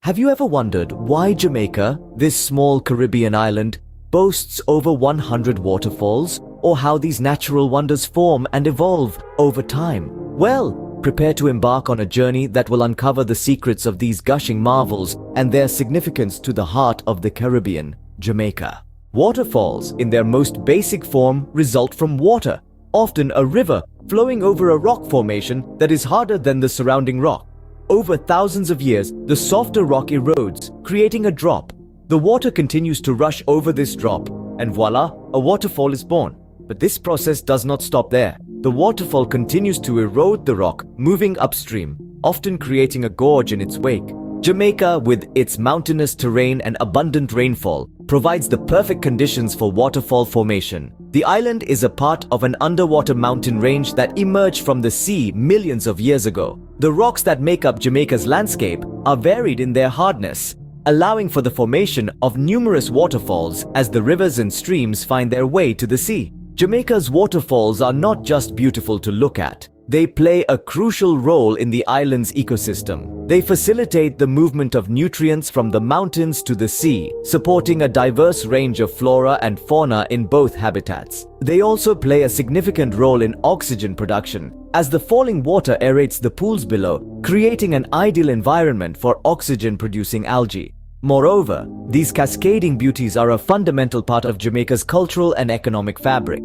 Have you ever wondered why Jamaica, this small Caribbean island, boasts over 100 waterfalls, or how these natural wonders form and evolve over time? Well, prepare to embark on a journey that will uncover the secrets of these gushing marvels and their significance to the heart of the Caribbean, Jamaica. Waterfalls, in their most basic form, result from water, often a river flowing over a rock formation that is harder than the surrounding rock. Over thousands of years, the softer rock erodes, creating a drop. The water continues to rush over this drop, and voila, a waterfall is born. But this process does not stop there. The waterfall continues to erode the rock, moving upstream, often creating a gorge in its wake. Jamaica, with its mountainous terrain and abundant rainfall, provides the perfect conditions for waterfall formation. The island is a part of an underwater mountain range that emerged from the sea millions of years ago. The rocks that make up Jamaica's landscape are varied in their hardness, allowing for the formation of numerous waterfalls as the rivers and streams find their way to the sea. Jamaica's waterfalls are not just beautiful to look at. They play a crucial role in the island's ecosystem. They facilitate the movement of nutrients from the mountains to the sea, supporting a diverse range of flora and fauna in both habitats. They also play a significant role in oxygen production, as the falling water aerates the pools below, creating an ideal environment for oxygen-producing algae. Moreover, these cascading beauties are a fundamental part of Jamaica's cultural and economic fabric.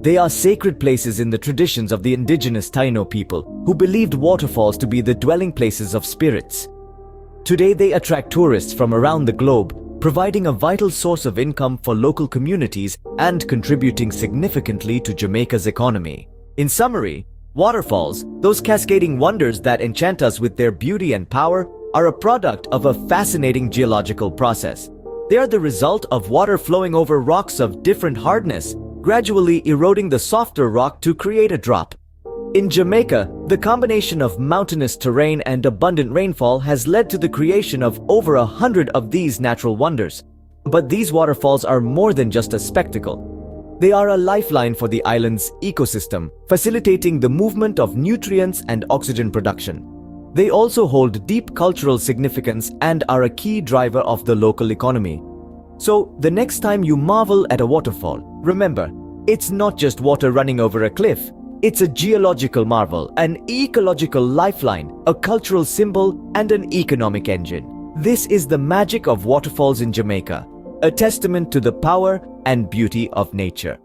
They are sacred places in the traditions of the indigenous Taino people, who believed waterfalls to be the dwelling places of spirits. Today they attract tourists from around the globe, providing a vital source of income for local communities and contributing significantly to Jamaica's economy. In summary, waterfalls, those cascading wonders that enchant us with their beauty and power, are a product of a fascinating geological process. They are the result of water flowing over rocks of different hardness, gradually eroding the softer rock to create a drop. In Jamaica, the combination of mountainous terrain and abundant rainfall has led to the creation of over 100 of these natural wonders. But these waterfalls are more than just a spectacle. They are a lifeline for the island's ecosystem, facilitating the movement of nutrients and oxygen production. They also hold deep cultural significance and are a key driver of the local economy. So, the next time you marvel at a waterfall, remember, it's not just water running over a cliff. It's a geological marvel, an ecological lifeline, a cultural symbol, and an economic engine. This is the magic of waterfalls in Jamaica, a testament to the power and beauty of nature.